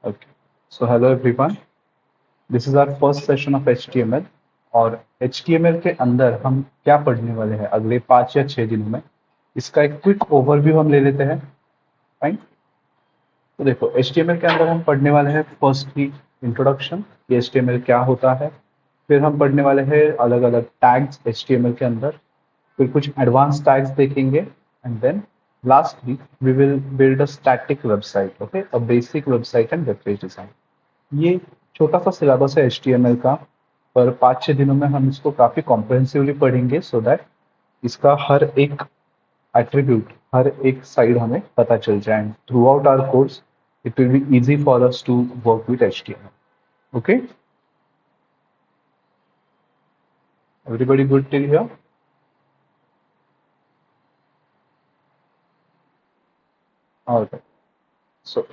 Okay. So hello everyone. This is our first session of HTML और HTML के अंदर हम क्या पढ़ने वाले हैं अगले 5 या 6 दिनों में, इसका एक क्विक ओवरव्यू हम ले लेते हैं. फाइन. तो देखो HTML के अंदर हम पढ़ने वाले हैं फर्स्टली इंट्रोडक्शन कि HTML क्या होता है. फिर हम पढ़ने वाले हैं अलग अलग टैग्स HTML के अंदर. फिर कुछ एडवांस टैग्स देखेंगे and then lastly we will build a static website. Okay, a basic website and web page design. ये छोटा सा सिलेबस है HTML का, पर 5-6 दिनों में हम इसको काफी कॉम्प्रहेंसिवली पढ़ेंगे सो दैट इसका हर एक एट्रीब्यूट, हर एक साइड हमें पता चल जाए. Throughout our course it will be easy for us to work with HTML. Okay, everybody good till here? Alright. So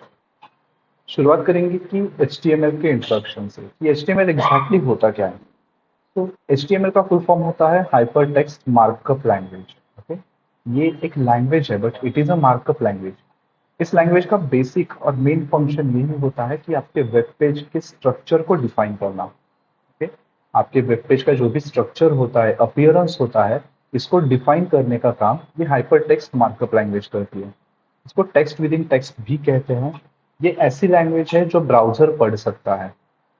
शुरुआत करेंगे कि HTML के इंट्रोडक्शन से कि HTML एग्जैक्टली होता क्या है. तो HTML का फुल फॉर्म होता है hyper text markup language. Okay, ये एक लैंग्वेज है but it is a markup language. इस लैंग्वेज का बेसिक और मेन फंक्शन यही होता है कि आपके वेब पेज के स्ट्रक्चर को डिफाइन करना. ओके, आपके वेब पेज का जो भी स्ट्रक्चर होता है, अपीयरेंस होता है, इसको डिफाइन करने का काम ये हाइपर टेक्स्ट मार्कअप लैंग्वेज करती है. इसको टेक्स्ट विद इन टेक्स्ट भी कहते हैं. ये ऐसी लैंग्वेज है जो ब्राउजर पढ़ सकता है.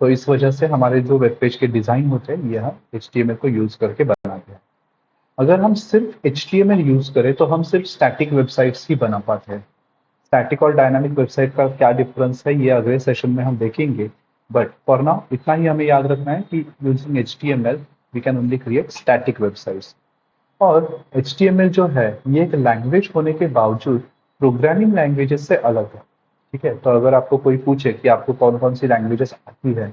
तो इस वजह से हमारे जो वेब पेज के डिजाइन होते हैं ये हम HTML को यूज करके बनाते हैं. अगर हम सिर्फ HTML यूज करें तो हम सिर्फ स्टैटिक वेबसाइट्स ही बना पाते हैं. स्टैटिक और डायनामिक वेबसाइट का क्या डिफरेंस है ये अगले सेशन में हम देखेंगे. बट फॉर नाउ इतना ही हमें याद रखना है कि using HTML we can only create static websites. और HTML जो है ये एक लैंग्वेज होने के बावजूद प्रोग्रामिंग लैंग्वेजेस से अलग है. ठीक है, तो अगर आपको कोई पूछे कि आपको कौन कौन सी लैंग्वेजेस आती है,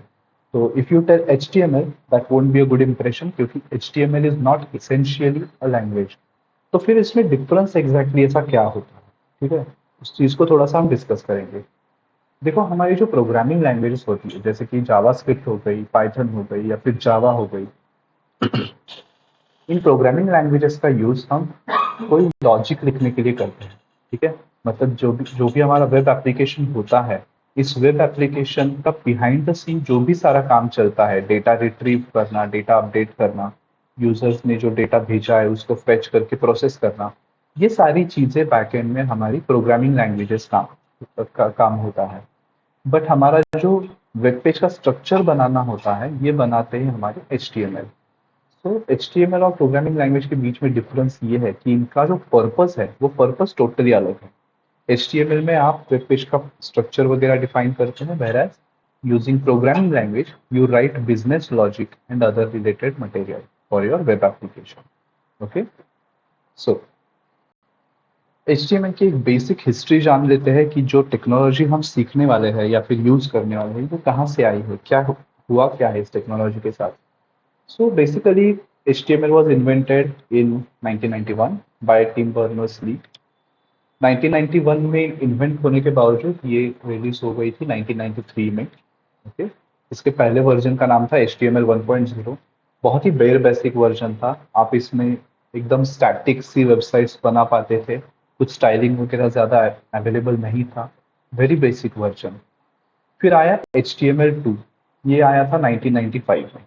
तो if you tell HTML that won't be a good impression, क्योंकि HTML is not essentially a language. तो फिर इसमें डिफरेंस एग्जैक्टली ऐसा क्या होता है, ठीक है, उस चीज को थोड़ा सा हम डिस्कस करेंगे. देखो हमारी जो प्रोग्रामिंग लैंग्वेजेस होती है जैसे कि जावास्क्रिप्ट हो गई, पाइथन हो गई या फिर जावा हो गई, इन प्रोग्रामिंग लैंग्वेजेस का यूज हम कोई लॉजिक लिखने के लिए करते हैं. ठीक है, मतलब जो भी हमारा वेब एप्लीकेशन होता है, इस वेब एप्लीकेशन का बिहाइंड द सीन जो भी सारा काम चलता है, डेटा रिट्रीव करना, डेटा अपडेट करना, यूजर्स ने जो डेटा भेजा है उसको फेच करके प्रोसेस करना, ये सारी चीजें बैकएंड में हमारी प्रोग्रामिंग लैंग्वेजेस काम होता है. बट हमारा जो वेब पेज का स्ट्रक्चर बनाना होता है ये बनाते हैं हमारे HTML. तो HTML और प्रोग्रामिंग लैंग्वेज के बीच में डिफरेंस ये है कि इनका जो पर्पस है वो पर्पस टोटली अलग है. HTML में आप वेब पेज का स्ट्रक्चर वगैरह डिफाइन करते हैं, whereas using programming language you write business logic and other related material for your web application. Okay, so HTML की एक बेसिक हिस्ट्री जान लेते हैं कि जो टेक्नोलॉजी हम सीखने वाले हैं या फिर यूज करने वाले हैं वो कहाँ से आई है, क्या हुआ क्या है इस टेक्नोलॉजी के साथ. So basically, HTML was invented in 1991 by Tim Berners-Lee. 1991 में इन्वेंट होने के बावजूद ये रिलीज हो गई थी 1993 में. ओके, इसके पहले वर्जन का नाम था HTML 1.0. बहुत ही बेयर बेसिक वर्जन था. आप इसमें एकदम स्टैटिक सी वेबसाइट्स बना पाते थे, कुछ स्टाइलिंग वगैरह ज्यादा अवेलेबल नहीं था. Very basic version. फिर आया HTML2. ये आया था 1995 में.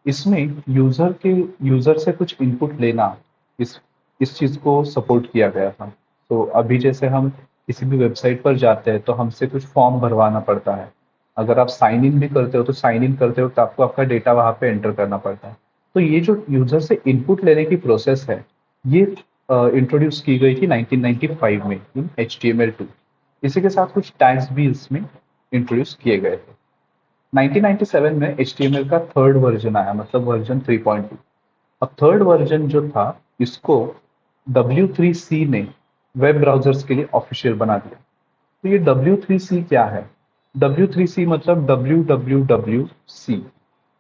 इसमें यूजर से कुछ इनपुट लेना, इस चीज को सपोर्ट किया गया था. तो अभी जैसे हम किसी भी वेबसाइट पर जाते हैं तो हमसे कुछ फॉर्म भरवाना पड़ता है. अगर आप साइन इन भी करते हो तो साइन इन करते वक्त आपको आपका डेटा वहां पे एंटर करना पड़ता है. तो ये जो यूजर से इनपुट लेने की प्रोसेस है ये इंट्रोड्यूस की गई थी 1995 में इन HTML2. इसी के साथ कुछ टैग्स भी इसमें इंट्रोड्यूस किए गए थे. 1997 में HTML का थर्ड वर्जन आया, मतलब वर्जन 3.2. अब थर्ड वर्जन जो था इसको W3C ने वेब ब्राउजर्स के लिए ऑफिशियल बना दिया. तो ये W3C क्या है? W3C मतलब WWWC.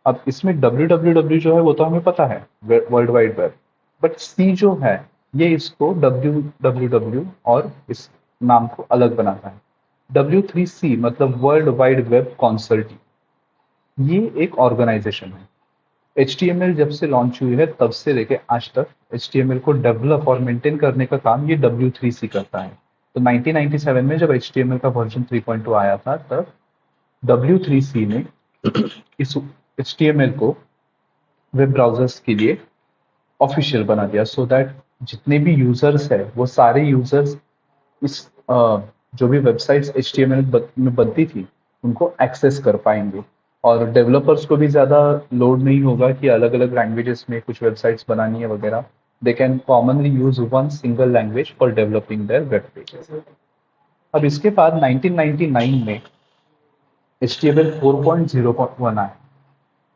अब इसमें WWW जो है वो तो हमें पता है, world wide web. But C जो है ये इसको WWW और इस नाम को अलग बनाता है. W3C मतलब वर्ल्ड वाइड वेब कॉन्सल्टिंग. ये एक ऑर्गेनाइजेशन है. HTML जब से लॉन्च हुई है तब से लेके आज तक HTML को डेवलप और मेंटेन करने का काम ये W3C करता है. तो 1997 में जब HTML का वर्जन 3.2 आया था तब W3C ने इस HTML को वेब ब्राउजर्स के लिए ऑफिशियल बना दिया, सो दैट जितने भी यूजर्स है वो सारे यूजर्स इस जो भी वेबसाइट्स HTML में बनती थी उनको एक्सेस कर पाएंगे, और डेवलपर्स को भी ज़्यादा लोड नहीं होगा कि अलग अलग लैंग्वेजेस में कुछ वेबसाइट्स बनानी है वगैरह. They can commonly use one single language for developing there web pages. अब इसके बाद 1999 में HTML 4.0.1 आया.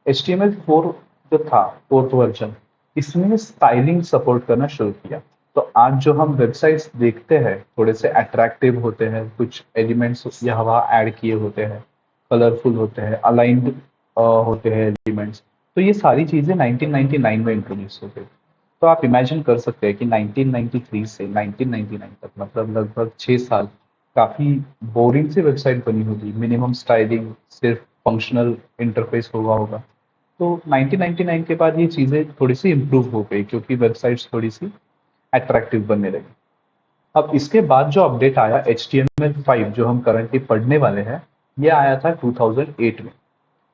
HTML4 जो था, फोर्थ वर्जन, इसने स्टाइलिंग सपोर्ट करना शुरू किया. तो आज जो हम वेबसाइट्स देखते हैं थोड़े से अट्रैक्टिव होते हैं, कुछ एलिमेंट्स यहाँ ऐड किए होते हैं, कलरफुल होते हैं, अलाइंड होते हैं एलिमेंट्स. तो ये सारी चीजें 1999 में इंट्रोड्यूस हो गई. तो आप इमेजिन कर सकते हैं कि 1993 से 1999 तक, मतलब लगभग 6 साल, काफी बोरिंग सी वेबसाइट बनी होगी. मिनिमम स्टाइलिंग, सिर्फ फंक्शनल इंटरफेस होगा. तो 1999 के बाद ये चीज़ें थोड़ी सी इम्प्रूव हो गई क्योंकि वेबसाइट्स थोड़ी सी अट्रैक्टिव बनने लगी. अब इसके बाद जो अपडेट आया HTML5, जो हम करंटली पढ़ने वाले हैं, ये आया था 2008 में.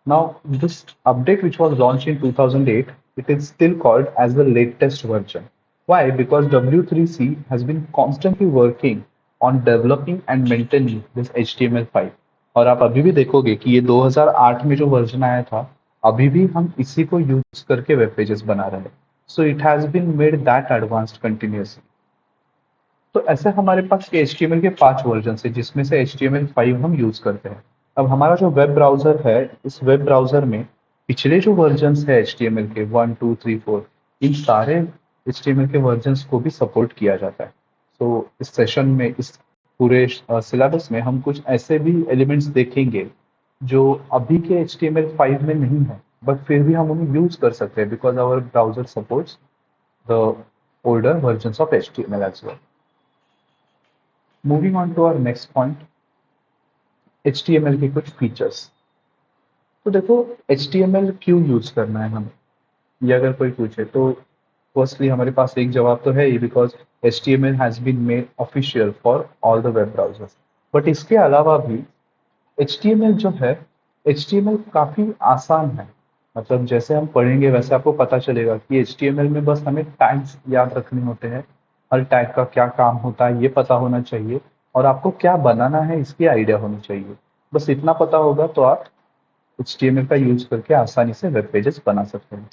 Now, this update which was launched in 2008, it is still called as the latest version. Why? Because W3C has been constantly working on developing and maintaining this HTML5. और आप अभी भी देखोगे कि ये 2008 में जो वर्जन आया था, अभी भी हम इसी को यूज करके वेब पेजेस बना रहे हैं. So it has been made that advanced continuously. तो ऐसे हमारे पास ये HTML के 5 वर्जन है, जिसमें से HTML5 हम यूज करते हैं. अब हमारा जो वेब ब्राउजर है, इस वेब ब्राउजर में पिछले जो वर्जन्स है HTML के 1, 2, 3, 4, इन सारे HTML के वर्जन्स को भी सपोर्ट किया जाता है. तो इस सेशन में, इस पूरे सिलेबस में हम कुछ ऐसे भी एलिमेंट्स देखेंगे जो अभी के HTML5 में नहीं है, बट फिर भी हम उन्हें यूज कर सकते हैं because our browser supports the older versions of HTML as well. Moving on to our next point, HTML के कुछ फीचर्स. तो देखो, HTML क्यों यूज करना है हमें, ये अगर कोई पूछे तो फर्स्टली हमारे पास एक जवाब तो है ही, because HTML has been made official for all the web browsers. But इसके अलावा भी HTML जो है, HTML काफी आसान है. मतलब जैसे हम पढ़ेंगे वैसे आपको पता चलेगा कि HTML में बस हमें टैग्स याद रखने होते हैं. हर टैग का क्या काम होता है ये पता होना चाहिए, और आपको क्या बनाना है इसकी आइडिया होनी चाहिए. बस इतना पता होगा तो आप HTML का यूज करके आसानी से वेब पेजेस बना सकते हैं.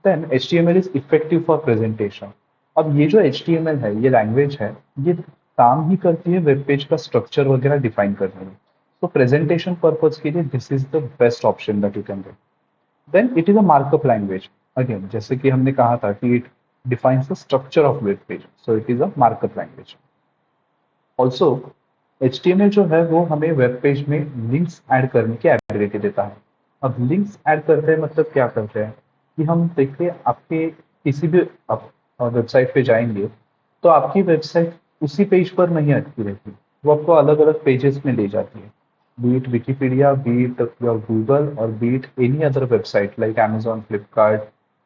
Then HTML is effective for presentation. अब ये जो HTML है, ये लैंग्वेज है, ये काम ही करती है वेब पेज का स्ट्रक्चर वगैरह डिफाइन करने में. तो प्रेजेंटेशन पर्पज के लिए this is the best option that you can get. Then it is a markup language. Again, जैसे कि हमने कहा था कि it defines the structure of web page, so it is a markup language. Also HTML जो है वो हमें वेब पेज में लिंक्स ऐड करने की एबिलिटी देता है. अब लिंक्स ऐड करते हैं मतलब क्या करते हैं कि हम देखिए, आपके किसी भी आप वेबसाइट पे जाएंगे तो आपकी वेबसाइट उसी पेज पर नहीं अटकी रहती, वो आपको अलग अलग पेजेस में ले जाती है. Be it Wikipedia, be it your Google, और be it any other website like Amazon, Flipkart,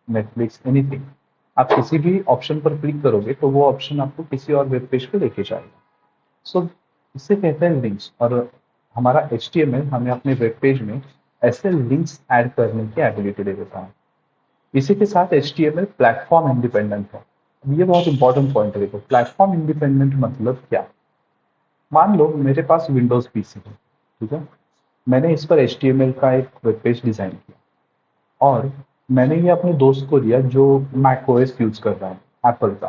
Netflix, anything. आप किसी भी ऑप्शन पर क्लिक करोगे तो वो ऑप्शन आपको किसी और वेब पेज पे लेके जाएगा. सो इसे कहते हैं लिंक्स. और हमारा HTML हमें अपने वेब पेज में ऐसे लिंक्स ऐड करने की एबिलिटी दे देता है. इसी के साथ HTML प्लेटफॉर्म इंडिपेंडेंट है. ये बहुत इंपॉर्टेंट पॉइंट है. देखो, प्लेटफॉर्म इंडिपेंडेंट मतलब क्या. मान लो मेरे पास विंडोज पीसी है, ठीक है, मैंने इस पर HTML का एक वेब पेज डिजाइन किया, और मैंने ये अपने दोस्त को दिया जो मैक ओएस यूज कर रहा है, एप्पल का.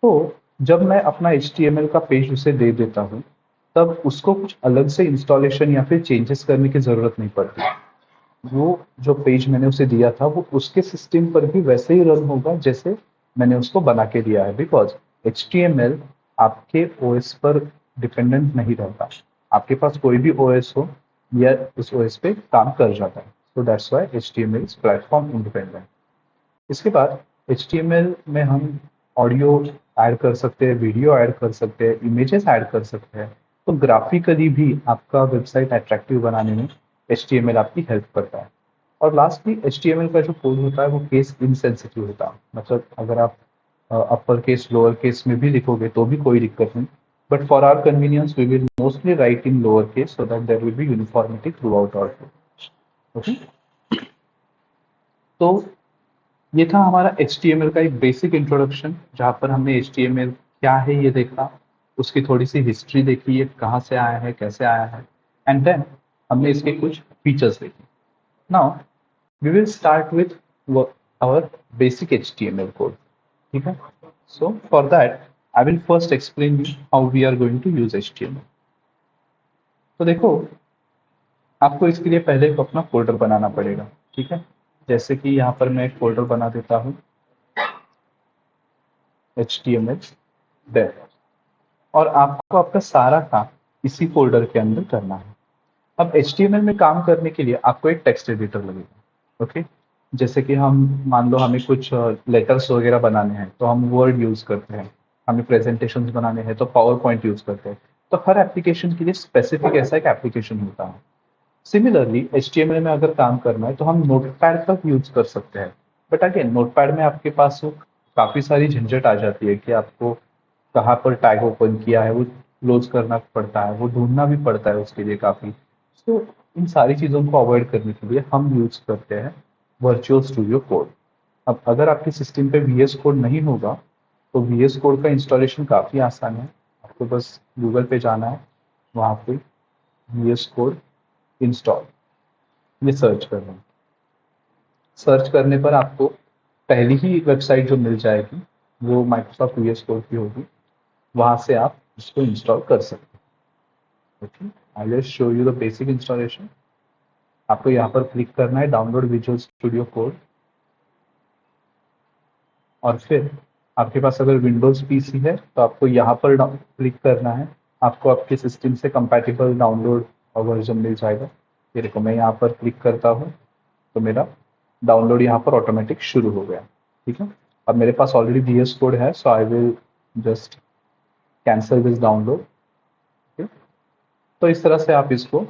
तो जब मैं अपना HTML का पेज उसे दे देता हूँ, तब उसको कुछ अलग से इंस्टॉलेशन या फिर चेंजेस करने की जरूरत नहीं पड़ती. वो जो पेज मैंने उसे दिया था वो उसके सिस्टम पर भी वैसे ही रन होगा जैसे मैंने उसको बना के दिया है, बिकॉज HTML आपके OS पर डिपेंडेंट नहीं रहता. आपके पास कोई भी OS हो, या उस OS पे काम कर जाता है. So that's why HTML is platform independent. इसके बाद HTML में हम ऑडियो ऐड कर सकते हैं, वीडियो ऐड कर सकते हैं, इमेजेस ऐड कर सकते हैं. तो ग्राफिकली भी आपका वेबसाइट अट्रैक्टिव बनाने में HTML आपकी हेल्प करता है. और लास्टली, HTML का जो कोड होता है वो केस इनसेंसिटिव होता है. मतलब अगर आप अपर केस लोअर केस में भी लिखोगे तो भी कोई दिक्कत नहीं, but for our convenience we will mostly write in lowercase so that there will be uniformity throughout our code. Okay, तो ये था हमारा HTML का एक बेसिक इंट्रोडक्शन, जहाँ पर हमने HTML क्या है ये देखा, उसकी थोड़ी सी हिस्ट्री देखी है, कहाँ से आया है, कैसे आया है, एंड देन हमने इसके कुछ फीचर्स देखे. Now we will start with our basic HTML code. ठीक है, so for that I will first explain you how we are going to use HTML. तो देखो, आपको इसके लिए पहले एक अपना फोल्डर बनाना पड़ेगा. ठीक है, जैसे कि यहाँ पर मैं एक फोल्डर बना देता हूँ HTML dev, और आपको आपका सारा काम इसी फोल्डर के अंदर करना है. अब HTML में काम करने के लिए आपको एक टेक्स्ट एडिटर लगेगा. ओके, जैसे कि हम मान लो हमें कुछ लेटर्स वगैरह बनाने हैं तो हम वर्ड यूज करते हैं, हमें प्रेजेंटेशंस बनाने हैं तो पावर पॉइंट यूज करते हैं. तो हर एप्लीकेशन के लिए स्पेसिफिक ऐसा एक एप्लीकेशन होता है. सिमिलरली HTML में अगर काम करना है तो हम नोटपैड तक यूज कर सकते हैं. बट अगेन नोटपैड में आपके पास वो काफी सारी झंझट आ जाती है कि आपको कहाँ पर टैग ओपन किया है वो क्लोज करना पड़ता है, वो ढूंढना भी पड़ता है उसके लिए काफी. तो इन सारी चीजों को अवॉइड करने के लिए हम यूज करते हैं वर्चुअल स्टूडियो कोड. अब अगर आपके सिस्टम पे VS कोड नहीं होगा तो VS कोड का इंस्टॉलेशन काफी आसान है. आपको बस गूगल पे जाना है, वहां पे VS कोड इंस्टॉल ये सर्च करना है. सर्च करने पर आपको पहली ही वेबसाइट जो मिल जाएगी वो माइक्रोसॉफ्ट VS कोड की होगी, वहां से आप इसको इंस्टॉल कर सकते हैं. Okay, I will show you the basic installation. आपको यहाँ पर क्लिक करना है डाउनलोड विजुअल स्टूडियो कोड, और फिर आपके पास अगर विंडोज पीसी है तो आपको यहाँ पर क्लिक करना है. आपको आपके सिस्टम से कंपैटिबल डाउनलोड वर्जन मिल जाएगा. ये देखो, मैं यहाँ पर क्लिक करता हूँ तो मेरा डाउनलोड यहाँ पर ऑटोमेटिक शुरू हो गया. ठीक है, अब मेरे पास ऑलरेडी VS कोड है, so I will just cancel this download. तो इस तरह से आप इसको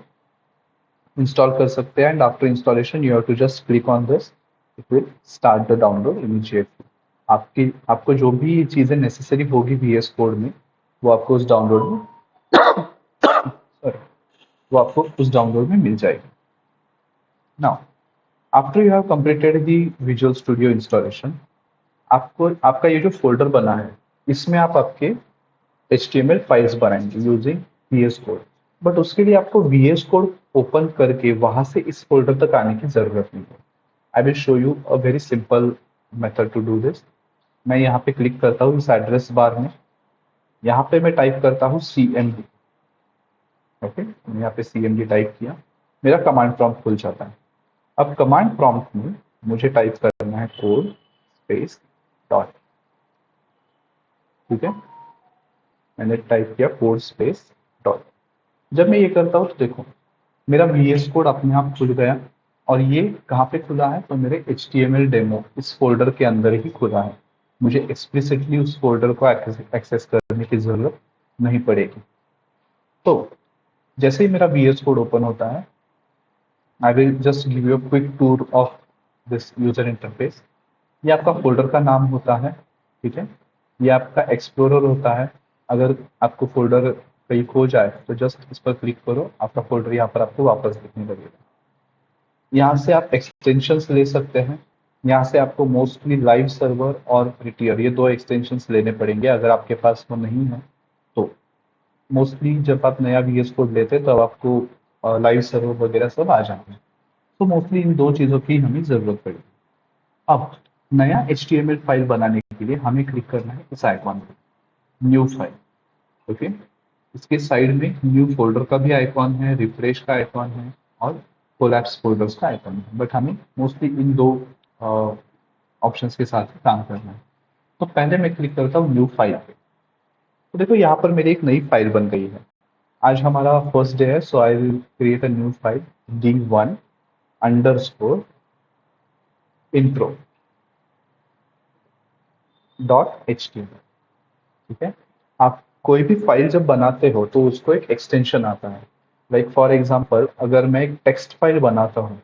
इंस्टॉल कर सकते हैं, and after installation you have to just click on this, it will start the download immediately. आपको जो भी चीजें नेसेसरी होगी VS कोड में वो आपको उस डाउनलोड में sorry, वो आपको उस डाउनलोड में मिल जाएगी. Now after you have completed the visual studio installation, आपको आपका ये जो फोल्डर बना है इसमें आप आपके HTML फाइल्स बनाएंगे यूजिंग VS कोड. बट उसके लिए आपको VS कोड ओपन करके वहां से इस फोल्डर तक आने की जरूरत नहीं है. I will show you a very simple method to do this. मैं यहाँ पे क्लिक करता हूँ इस एड्रेस बार में, यहाँ पे मैं टाइप करता हूँ CMD. ओके, मैंने यहाँ पे CMD टाइप किया, मेरा कमांड प्रॉम्प्ट खुल जाता है. अब कमांड प्रॉम्प्ट में मुझे टाइप करना है कोड स्पेस डॉट. ठीक है, मैंने टाइप किया कोड स्पेस डॉट. जब मैं ये करता हूँ तो देखो मेरा VS कोड अपने आप खुल गया, और ये कहाँ पे खुला है तो मेरे HTML डेमो इस फोल्डर के अंदर ही खुला है. मुझे एक्सप्लिसिटली उस फोल्डर को एक्सेस करने की जरूरत नहीं पड़ेगी. तो जैसे ही मेरा VS कोड ओपन होता है, I will just give you quick tour of this user interface. ये आपका फोल्डर का नाम होता है. ठीक है, ये आपका एक्सप्लोरर होता है. अगर आपको फोल्डर कहीं खो जाए तो जस्ट इस पर क्लिक करो, आपका फोल्डर यहाँ पर आपको वापस दिखने लगेगा. यहाँ से आप एक्सटेंशंस ले सकते हैं. यहाँ से आपको मोस्टली लाइव सर्वर और प्रिटियर ये दो एक्सटेंशंस लेने पड़ेंगे. अगर आपके पास वो नहीं है तो मोस्टली जब आप नया VS कोड लेते हैं तो आपको लाइव सर्वर वगैरह सब आ जाएंगे. तो मोस्टली इन दो चीज़ों की हमें ज़रूरत पड़ेगी. अब नया HTML फाइल बनाने के लिए हमें क्लिक करना है इस आइकॉन पे, न्यू फाइल. ओके, इसके साइड में न्यू फोल्डर का भी आइकॉन है, रिफ्रेश का आइकॉन है, और कोलैप्स फोल्डर्स का आइकॉन है. बट हमें मोस्टली इन दो ऑप्शंस के साथ काम करना है. तो पहले मैं क्लिक करता हूँ न्यू फाइल पे. तो देखो यहाँ पर मेरी एक नई फाइल बन गई है. आज हमारा फर्स्ट डे है, so I will create a new file D1 underscore intro dot HTML. ठीक है, आप कोई भी फाइल जब बनाते हो तो उसको एक एक्सटेंशन आता है. लाइक फॉर एग्जांपल अगर मैं एक टेक्स्ट फाइल बनाता हूँ,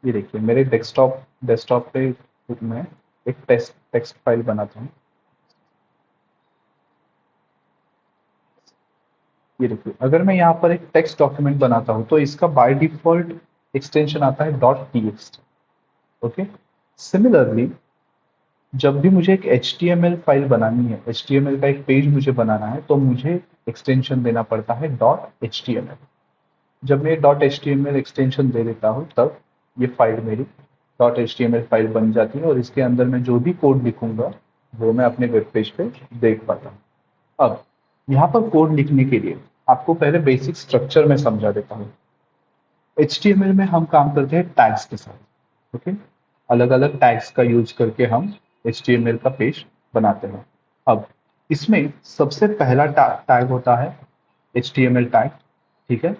ये देखिए मेरे डेस्कटॉप डेस्कटॉप पे मैं एक टेक्स्ट फाइल बनाता हूँ. ये देखिए, अगर मैं यहाँ पर एक टेक्स्ट डॉक्यूमेंट बनाता हूँ तो इसका बाय डिफॉल्ट एक्सटेंशन आता है डॉट टीएक्सटी। ओके, सिमिलरली जब भी मुझे एक HTML फाइल बनानी है, HTML का एक पेज मुझे बनाना है, तो मुझे एक्सटेंशन देना पड़ता है डॉट HTML। जब मैं डॉट HTML एक्सटेंशन दे देता हूँ तब ये फाइल मेरी डॉट HTML फाइल बन जाती है और इसके अंदर मैं जो भी कोड लिखूंगा वो मैं अपने वेब पेज पे देख पाता हूँ। अब यहाँ पर कोड लिखने के लिए आपको पहले बेसिक स्ट्रक्चर में समझा देता हूँ। HTML में हम काम करते हैं टैग्स के साथ। ओके, अलग अलग टैग्स का यूज करके हम HTML का पेज बनाते हैं। अब इसमें सबसे पहला टैग होता है HTML टैग। ठीक है,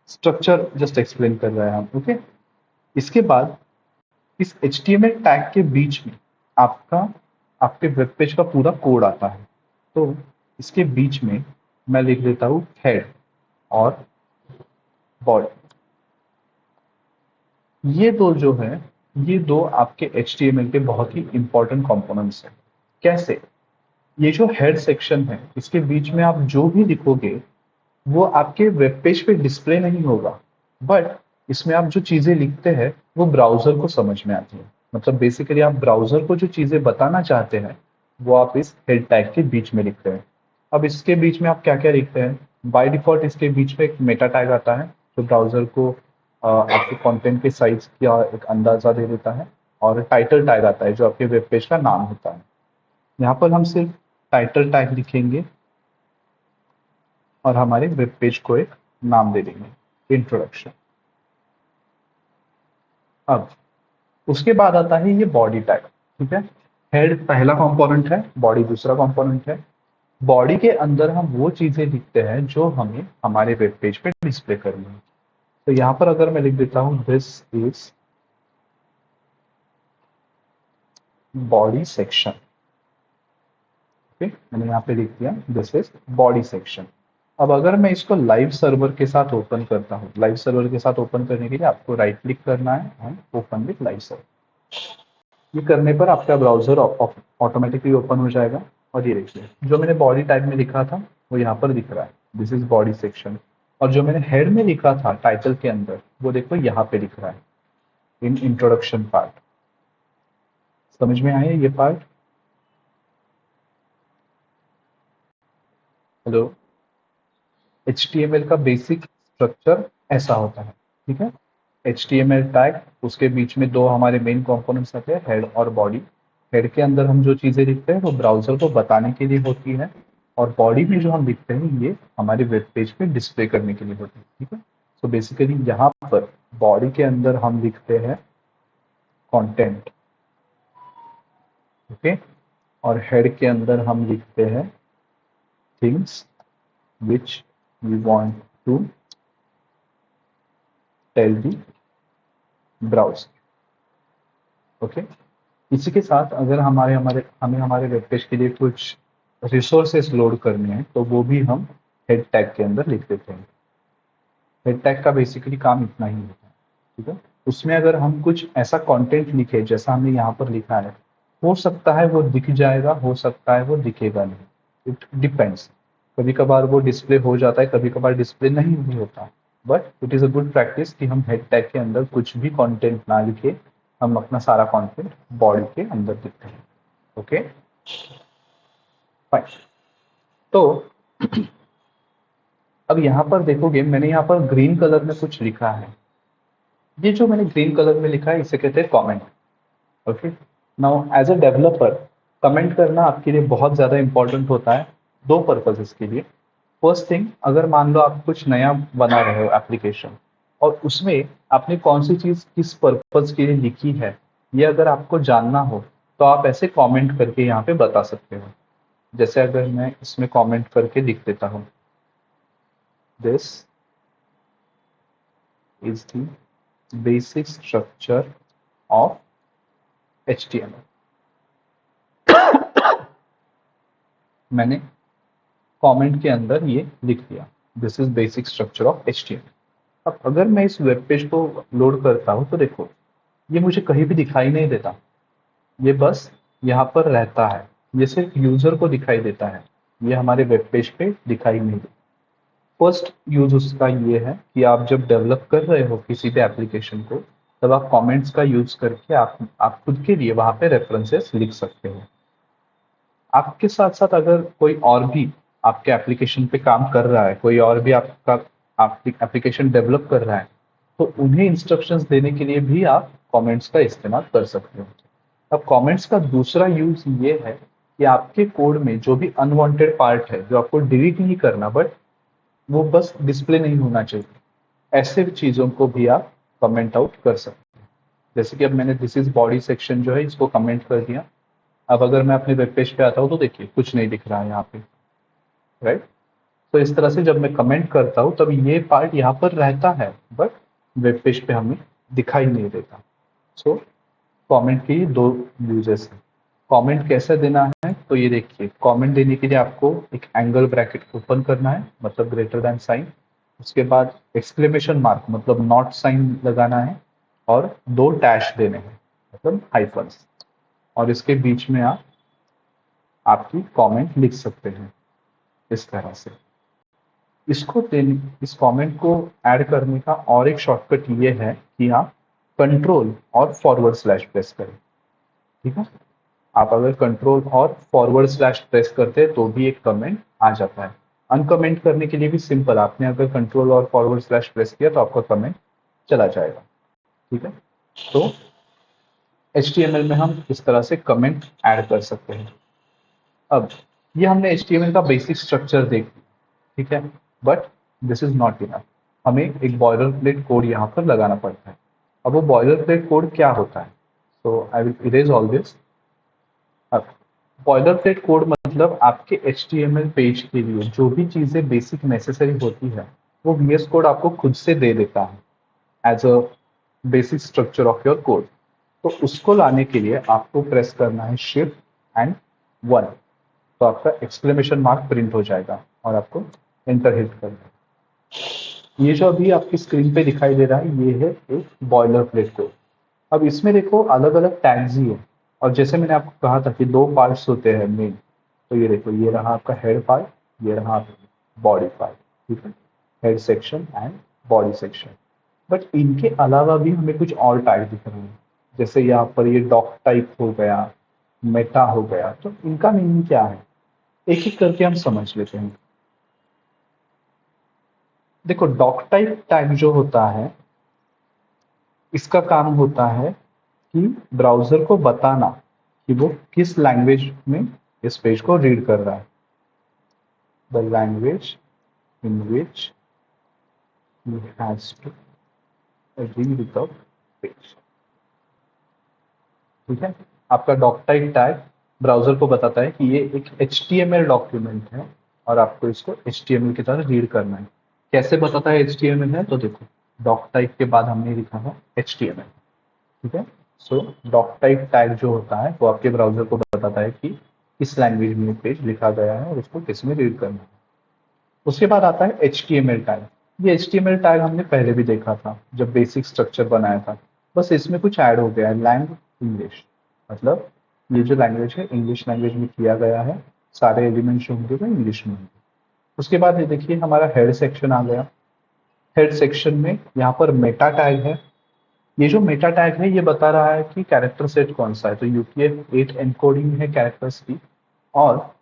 स्ट्रक्चर जस्ट एक्सप्लेन कर रहे हैं हम। ओके, इसके बाद इस HTML टैग के बीच में आपका आपके वेब पेज का पूरा कोड आता है। तो इसके बीच में मैं लिख देता हूँ हेड और बॉडी। ये दो जो है, ये दो आपके HTML के बहुत ही इंपॉर्टेंट कंपोनेंट्स हैं। कैसे? ये जो हेड सेक्शन है इसके बीच में आप जो भी लिखोगे वो आपके वेब पेज पे डिस्प्ले नहीं होगा, बट इसमें आप जो चीजें लिखते हैं वो ब्राउजर को समझ में आती है। मतलब बेसिकली आप ब्राउजर को जो चीजें बताना चाहते हैं वो आप इस हेड टैग के बीच में लिखते हैं। अब इसके बीच में आप क्या क्या लिखते हैं? बाय डिफॉल्ट इसके बीच में एक मेटा टैग आता है जो ब्राउजर को आपके कंटेंट के साइज का एक अंदाजा दे देता है, और टाइटल टैग आता है जो आपके वेब पेज का नाम होता है। यहाँ पर हम सिर्फ टाइटल टैग लिखेंगे और हमारे वेब पेज को एक नाम दे देंगे, इंट्रोडक्शन। अब उसके बाद आता है ये बॉडी टैग। ठीक है, हेड पहला कंपोनेंट है, बॉडी दूसरा कंपोनेंट है। बॉडी के अंदर हम वो चीजें लिखते हैं जो हमें हमारे वेब पेज पे डिस्प्ले करनी है। तो यहाँ पर अगर मैं लिख देता हूँ this is body section. Okay, मैंने यहाँ पे लिख दिया दिस इज बॉडी सेक्शन। अब अगर मैं इसको लाइव सर्वर के साथ ओपन करता हूँ, लाइव सर्वर के साथ ओपन करने के लिए आपको राइट क्लिक करना है and open with live server. ये करने पर आपका ब्राउजर ऑटोमेटिकली ओपन हो जाएगा और ये देखिए जो मैंने बॉडी टाइप में लिखा था वो यहाँ पर दिख रहा है, दिस इज बॉडी सेक्शन। और जो मैंने हेड में लिखा था टाइटल के अंदर वो देखो यहाँ पे लिख रहा है इन इंट्रोडक्शन पार्ट। समझ में आया ये पार्ट? हेलो, HTML का बेसिक स्ट्रक्चर ऐसा होता है। ठीक है, HTML टैग, उसके बीच में दो हमारे मेन कंपोनेंट्स आते हैं हेड और बॉडी। हेड के अंदर हम जो चीजें लिखते हैं वो ब्राउजर को बताने के लिए होती है, और बॉडी में जो हम लिखते हैं ये हमारे वेब पेज पे डिस्प्ले करने के लिए होती है। ठीक है, तो बेसिकली यहाँ पर बॉडी के अंदर हम लिखते हैं कंटेंट। ओके, और हेड के अंदर हम लिखते हैं things which we want to tell the browser. Okay, इसी के साथ अगर हमारे हमारे हमें हमारे वेब पेज के लिए कुछ रिसोर्सेस लोड करने हैं तो वो भी हम हेड टैग के अंदर लिख देते हैं। हेड टैग का बेसिकली काम इतना ही होता है। ठीक है, उसमें अगर हम कुछ ऐसा कंटेंट लिखे जैसा हमने यहाँ पर लिखा है, हो सकता है वो दिख जाएगा, हो सकता है वो दिखेगा नहीं, इट डिपेंड्स। कभी कभार वो डिस्प्ले हो जाता है, कभी कभार डिस्प्ले नहीं भी होता, but it is a good practice कि हम हेड टैग के अंदर कुछ भी कंटेंट ना लिखे, हम अपना सारा कंटेंट बॉडी के अंदर लिखते हैं। Okay fine. तो अब यहाँ पर देखोगे मैंने यहाँ पर ग्रीन कलर में कुछ लिखा है। ये जो मैंने ग्रीन कलर में लिखा है इसे कहते हैं comment. Okay, now as a developer comment करना आपके लिए बहुत ज़्यादा इंपॉर्टेंट होता है दो पर्पजेस के लिए। फर्स्ट थिंग, अगर मान लो आप कुछ नया बना रहे हो एप्लीकेशन और उसमें आपने कौन सी चीज़ किस पर्पज के लिए लिखी है ये अगर आपको जानना हो तो आप ऐसे कमेंट करके यहाँ पे बता सकते हो। जैसे अगर मैं इसमें कमेंट करके लिख देता हूँ this is the basic structure of HTML। मैंने कमेंट के अंदर ये लिख दिया this is basic structure of HTML। अब अगर मैं इस वेब पेज को लोड करता हूँ तो देखो ये मुझे कहीं भी दिखाई नहीं देता, ये बस यहाँ पर रहता है, ये सिर्फ यूजर को दिखाई देता है, ये हमारे वेब पेज पे दिखाई नहीं देता। फर्स्ट यूज उसका ये है कि आप जब डेवलप कर रहे हो किसी भी एप्लीकेशन को, तब आप कमेंट्स का यूज करके आप खुद के लिए वहां पे रेफरेंसेस लिख सकते हो। आपके साथ साथ अगर कोई और भी आपके एप्लीकेशन पे काम कर रहा है, कोई और भी आपका एप्लीकेशन डेवलप कर रहा है, तो उन्हें इंस्ट्रक्शंस देने के लिए भी आप कमेंट्स का इस्तेमाल कर सकते हो। अब कमेंट्स का दूसरा यूज ये है कि आपके कोड में जो भी अनवांटेड पार्ट है, जो आपको डिलीट नहीं करना बट वो बस डिस्प्ले नहीं होना चाहिए, ऐसे चीजों को भी आप कमेंट आउट कर सकते हैं। जैसे कि अब मैंने दिस इज बॉडी सेक्शन जो है इसको कमेंट कर दिया। अब अगर मैं अपने वेब पेज पे आता हूँ तो देखिए कुछ नहीं दिख रहा है यहाँ पे, राइट। तो इस तरह से जब मैं कमेंट करता हूँ तब ये पार्ट यहाँ पर रहता है बट वेब पेज पे हमें दिखाई नहीं देता। सो कमेंट की दो यूजेस है। कमेंट कैसे देना है, तो ये देखिए, कमेंट देने के लिए आपको एक एंगल ब्रैकेट ओपन करना है, मतलब ग्रेटर देन साइन। उसके बाद एक्सक्लेमेशन मार्क मतलब नॉट साइन लगाना है, और दो डैश देने हैं मतलब हाइफन्स, और इसके बीच में आप आपकी कमेंट लिख सकते हैं इस तरह से। इसको देने इस कमेंट को ऐड करने का और एक शॉर्टकट ये है कि आप कंट्रोल और फॉरवर्ड स्लैश प्रेस करें। ठीक है, आप अगर कंट्रोल और फॉरवर्ड स्लैश प्रेस करते हैं तो भी एक कमेंट आ जाता है। अनकमेंट करने के लिए भी सिंपल, आपने अगर कंट्रोल और फॉरवर्ड स्लैश प्रेस किया तो आपका कमेंट चला जाएगा। ठीक है, तो HTML में हम इस तरह से कमेंट ऐड कर सकते हैं। अब ये हमने HTML का बेसिक स्ट्रक्चर देख लिया, ठीक है, but this is not enough. हमें एक बॉयलर प्लेट कोड यहाँ पर लगाना पड़ता है। अब वो बॉयलर प्लेट कोड क्या होता है, तो I will erase all this. अब बॉयलर प्लेट कोड मतलब आपके HTML पेज के लिए जो भी चीजें बेसिक नेसेसरी होती है वो VS कोड आपको खुद से दे देता है as a basic structure of your code. तो उसको लाने के लिए आपको प्रेस करना है Shift+1, तो आपका एक्सक्लेमेशन मार्क प्रिंट हो जाएगा और आपको एंटर हिट करना है। ये जो अभी आपकी स्क्रीन पे दिखाई दे रहा है ये है एक बॉयलर प्लेट कोड। अब इसमें देखो अलग अलग टैग्स ही है, और जैसे मैंने आपको कहा था कि दो पार्ट्स होते हैं मेन, तो ये देखो ये रहा आपका हेड पार्ट, ये रहा आपका बॉडी पार्ट। ठीक है, head section and body section. But इनके अलावा भी हमें कुछ और टैग दिख रहे हैं, जैसे यहाँ पर ये डॉक टाइप हो गया, मेटा हो गया, तो इनका मीनिंग क्या है एक एक करके हम समझ लेते हैं। देखो डॉक टाइप टैग जो होता है इसका काम होता है कि ब्राउजर को बताना कि वो किस लैंग्वेज में इस पेज को रीड कर रहा है, the language in which he has to read the page. ठीक है, आपका डॉक टाइप टैग ब्राउजर को बताता है कि ये एक HTML डॉक्यूमेंट है और आपको इसको HTML की तरह रीड करना है। कैसे बताता है HTML है, तो देखो डॉक टाइप के बाद हमने लिखा है HTML। ठीक है, सो डॉक टाइप टैग जो होता है वो आपके ब्राउजर को बताता है कि किस लैंग्वेज में पेज लिखा गया है और उसको किस में रीड करना है। उसके बाद आता है HTML टैग। ये HTML टैग हमने पहले भी देखा था जब बेसिक स्ट्रक्चर बनाया था, बस इसमें कुछ ऐड हो गया है, लैंग इंग्लिश, मतलब ये जो लैंग्वेज है इंग्लिश लैंग्वेज में किया गया है, सारे एलिमेंट्स जो होंगे वो इंग्लिश में होंगे। उसके बाद ये देखिए हमारा हेड सेक्शन आ गया। हेड सेक्शन में यहाँ पर मेटा टैग है। ये जो मेटा टैग है ये बता रहा है कि कैरेक्टर सेट कौन सा है, तो UTF-8 एनकोडिंग है कैरेक्टर्स की, और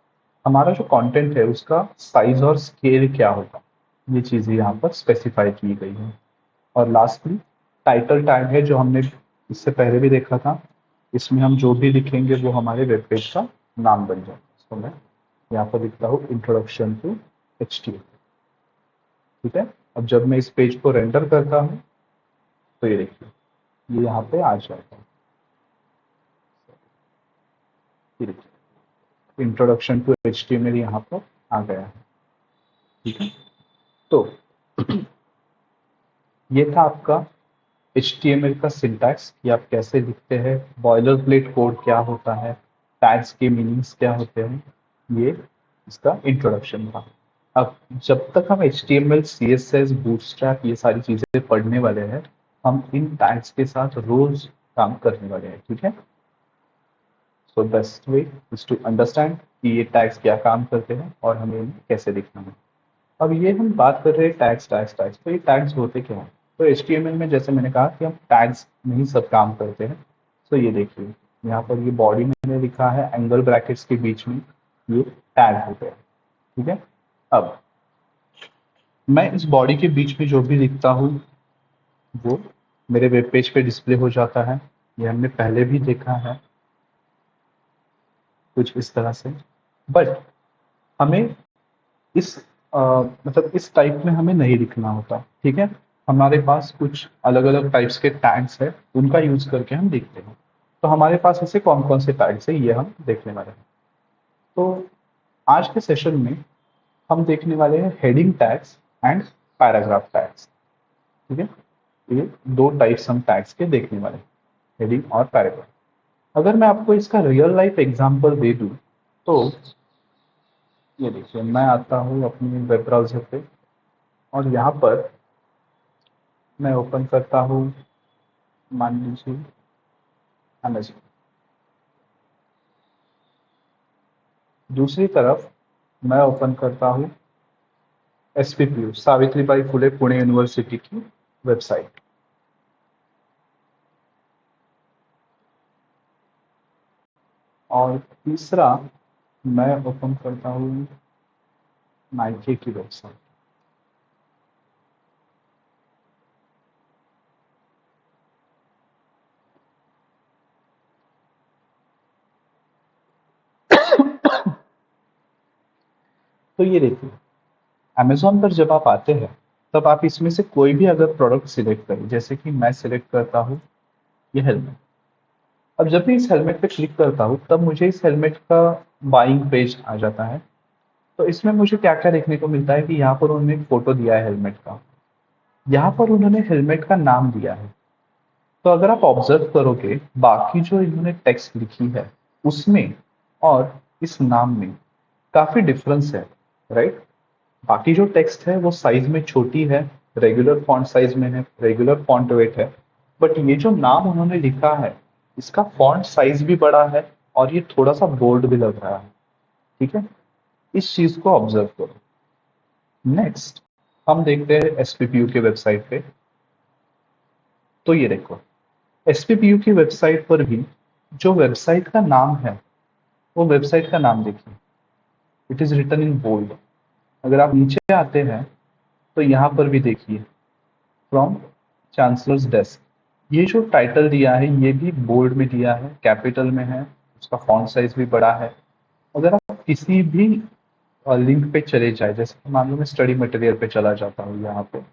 हमारा जो कंटेंट है उसका साइज और स्केल क्या होगा, ये चीजें यहाँ पर स्पेसिफाई की गई है। और लास्टली टाइटल टैग है जो हमने इससे पहले भी देखा था, इसमें हम जो भी लिखेंगे वो हमारे वेब पेज का नाम बन जाएगा। तो मैं यहाँ पर लिखता हूँ इंट्रोडक्शन टू HTML। ठीक है, अब जब मैं इस पेज को रेंडर करता हूँ तो ये देखिए ये यहाँ पे आ जाएगा। ये देखिए इंट्रोडक्शन टू HTML यहाँ पर आ गया है। ठीक है, तो ये था आपका HTML का सिंटैक्स कि आप कैसे लिखते हैं, बॉयलर प्लेट कोड क्या होता है, टैग्स के मीनिंग्स क्या होते हैं, ये इसका इंट्रोडक्शन था। अब जब तक हम HTML, CSS, बूटस्ट्रैप ये सारी चीजें पढ़ने वाले हैं, हम इन टैग्स के साथ रोज काम करने वाले हैं। ठीक है, so best way is to understand कि ये टैग्स क्या काम करते हैं और हमें इन्हें कैसे लिखना है। अब ये हम बात कर रहे हैं टैग्स, तो ये टैग्स होते क्या हैं? तो HTML में जैसे मैंने कहा कि हम टैग्स में ही सब काम करते हैं। तो ये देखिए, यहाँ पर ये बॉडी मैंने लिखा है एंगल ब्रैकेट्स के बीच में, ये टैग हो गया। ठीक है। अब मैं इस बॉडी के बीच में जो भी लिखता हूँ वो मेरे वेब पेज पे डिस्प्ले हो जाता है। ये हमने पहले भी देखा है कुछ इस तरह से। बट हमें इस मतलब इस टाइप में हमें नहीं लिखना होता। ठीक है। हमारे पास कुछ अलग अलग टाइप्स के टैग्स है, उनका यूज करके हम लिखते हैं। तो हमारे पास ऐसे कौन कौन से टैग्स है ये हम देखने वाले हैं। तो आज के सेशन में हम देखने वाले हैं heading tags and paragraph tags. ठीक है। ये दो टाइप्स हम टैग्स के देखने वाले हैं, हेडिंग और पैराग्राफ। अगर मैं आपको इसका रियल लाइफ एग्जांपल दे दूं तो ये देखिए, मैं आता हूँ अपनी वेब ब्राउजर पे और यहाँ पर मैं ओपन करता हूँ, मान लीजिए अमेजन। दूसरी तरफ मैं ओपन करता हूँ SPPU, सावित्रीबाई फुले पुणे यूनिवर्सिटी की वेबसाइट। और तीसरा मैं ओपन करता हूँ नाइके की वेबसाइट। तो ये देखिए, अमेजोन पर जब आप आते हैं तब आप इसमें से कोई भी अगर प्रोडक्ट सिलेक्ट करें, जैसे कि मैं सिलेक्ट करता हूँ ये हेलमेट। अब जब भी इस हेलमेट पे क्लिक करता हूँ तब मुझे इस हेलमेट का बाइंग पेज आ जाता है। तो इसमें मुझे क्या क्या देखने को मिलता है कि यहाँ पर उन्होंने एक फोटो दिया है हेलमेट का, यहाँ पर उन्होंने हेलमेट का नाम दिया है। तो अगर आप ऑब्जर्व करोगे, बाकी जो इन्होंने टेक्स्ट लिखी है उसमें और इस नाम में काफी डिफरेंस है, राइट। बाकी जो टेक्स्ट है वो साइज में छोटी है, रेगुलर फॉन्ट साइज में है, रेगुलर फॉन्ट वेट है। बट ये जो नाम उन्होंने लिखा है इसका फॉन्ट साइज भी बड़ा है और ये थोड़ा सा बोल्ड भी लग रहा है। ठीक है। इस चीज को ऑब्जर्व करो। नेक्स्ट हम देखते हैं SPPU के वेबसाइट पे। तो ये देखो, SPPU की वेबसाइट पर भी जो वेबसाइट का नाम है वो वेबसाइट का नाम देखिए, it is written in bold. अगर आप नीचे आते हैं तो यहाँ पर भी देखिए, फ्रॉम चांसलर्स डेस्क। ये जो टाइटल दिया है ये भी बोल्ड में दिया है, कैपिटल में है, उसका फॉन्ट साइज भी बड़ा है। अगर आप किसी भी लिंक पे चले जाए, जैसे कि मान लो मैं स्टडी मटेरियल पे चला जाता हूँ यहाँ पे,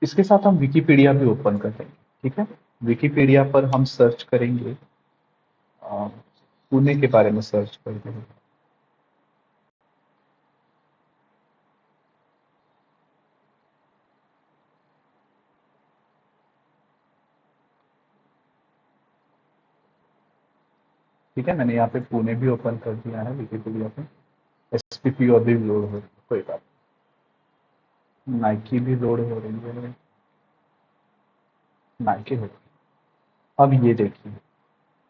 इसके साथ हम विकिपीडिया भी ओपन कर देंगे। ठीक है। विकिपीडिया पर हम सर्च करेंगे, पुणे के बारे में सर्च कर देंगे। ठीक है, मैंने यहाँ पे पुणे भी ओपन कर दिया है विकिपीडिया पे। SPPU अभी लोड हो रही है, कोई बात नहीं। नाइकी भी लोड हो रही है, नाइकी हो। अब ये देखिए,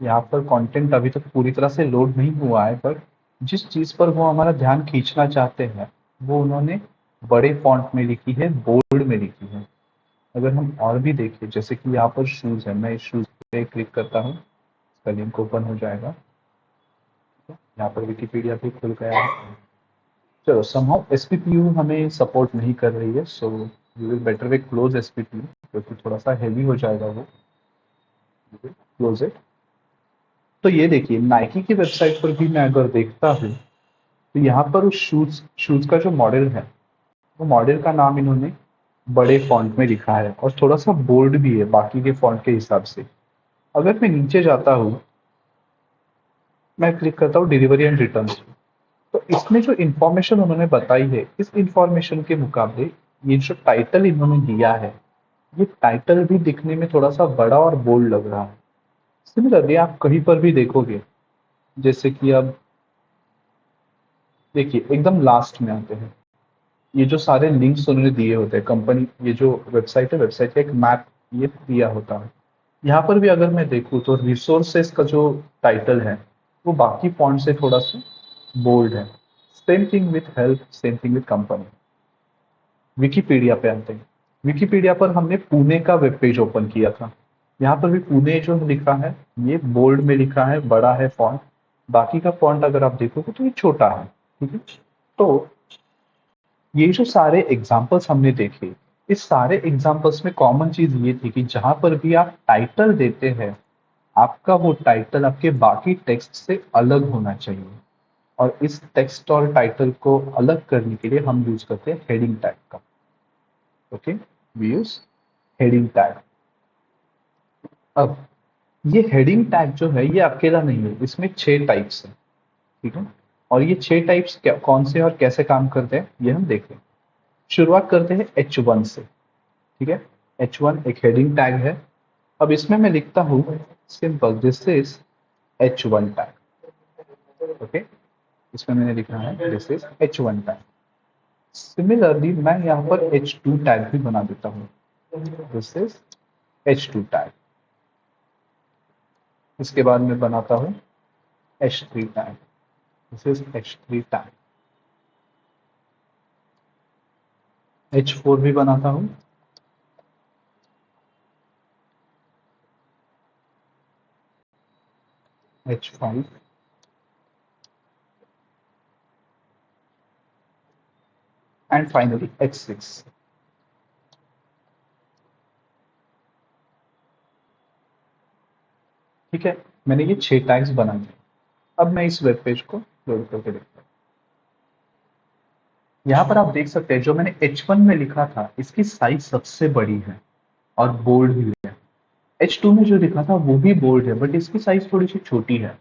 यहाँ पर कंटेंट अभी तक पूरी तरह से लोड नहीं हुआ है, पर जिस चीज पर वो हमारा ध्यान खींचना चाहते हैं वो उन्होंने बड़े फॉन्ट में लिखी है, बोल्ड में लिखी है। अगर हम और भी देखिए, जैसे कि यहाँ पर शूज है, मैं इस शूज पे क्लिक करता हूँ, इसका लिंक ओपन हो जाएगा। यहाँ पर विकिपीडिया भी खुल गया है। चलो, समहाउ SPPU हमें सपोर्ट नहीं कर रही है, so we will better way close SPPU, क्योंकि थोड़ा सा हेवी हो जाएगा वो। Close it. तो ये देखिए, नाइकी की वेबसाइट पर भी मैं अगर देखता हूँ तो यहाँ पर उस शूज शूज का जो मॉडल है वो मॉडल का नाम इन्होंने बड़े फॉन्ट में लिखा है और थोड़ा सा बोल्ड भी है बाकी के फॉन्ट के हिसाब से। अगर मैं नीचे जाता हूँ, मैं क्लिक करता हूँ डिलीवरी एंड रिटर्न, तो इसमें जो इन्फॉर्मेशन उन्होंने बताई है इस इन्फॉर्मेशन के मुकाबले ये जो टाइटल इन्होंने दिया है ये टाइटल भी दिखने में थोड़ा सा बड़ा और बोल्ड लग रहा है। सिमिलरली आप कहीं पर भी देखोगे, जैसे कि अब देखिए एकदम लास्ट में आते हैं, ये जो सारे लिंक्स उन्होंने दिए होते हैं कंपनी, ये जो वेबसाइट है वेबसाइट का एक मैप ये दिया होता है। यहाँ पर भी अगर मैं देखूँ तो रिसोर्सेस का जो टाइटल है वो बाकी फॉन्ट से थोड़ा सा बोल्ड है। Same thing with help, same thing with company. Wikipedia पे आते हैं। विकिपीडिया पर हमने पुणे का वेब पेज ओपन किया था। यहाँ पर भी पुणे जो लिखा है ये बोल्ड में लिखा है, बड़ा है फॉन्ट। बाकी का फॉन्ट अगर आप देखोगे तो ये छोटा है। ठीक है, तो ये जो सारे एग्जाम्पल्स हमने देखे, इस सारे एग्जाम्पल्स में कॉमन चीज ये थी कि जहां पर भी आप टाइटल देते हैं, आपका वो टाइटल आपके बाकी टेक्स्ट से अलग होना चाहिए। और इस टेक्स्ट और टाइटल को अलग करने के लिए हम यूज करते हैं हेडिंग टैग का। Okay, we use heading tag. अब ये हेडिंग टैग जो है ये अकेला नहीं है, इसमें 6 टाइप्स है। ठीक है, और ये 6 टाइप्स कौन से और कैसे काम करते हैं ये हम देखें। शुरुआत करते हैं H1 से। ठीक है, H1 एक हेडिंग टैग है। अब इसमें मैं लिखता हूं simple, this is H1 tag. Okay, इसमें मैंने लिखा है this is H1 tag. Similarly मैं यहाँ पर H2 टैग भी बना देता हूँ, दिस इज H2 टैग। इसके बाद मैं बनाता हूँ H3 tag, this is H3 tag. H4 भी बनाता हूँ, H5, एंड फाइनली H6। ठीक है, मैंने ये 6 टैग्स बना दिए। अब मैं इस वेब पेज को लोड करके देखता हूँ। यहाँ पर आप देख सकते हैं जो मैंने H1 में लिखा था इसकी साइज सबसे बड़ी है और बोल्ड भी है। H2 में जो लिखा था वो भी बोल्ड है बट इसकी साइज थोड़ी सी छोटी है।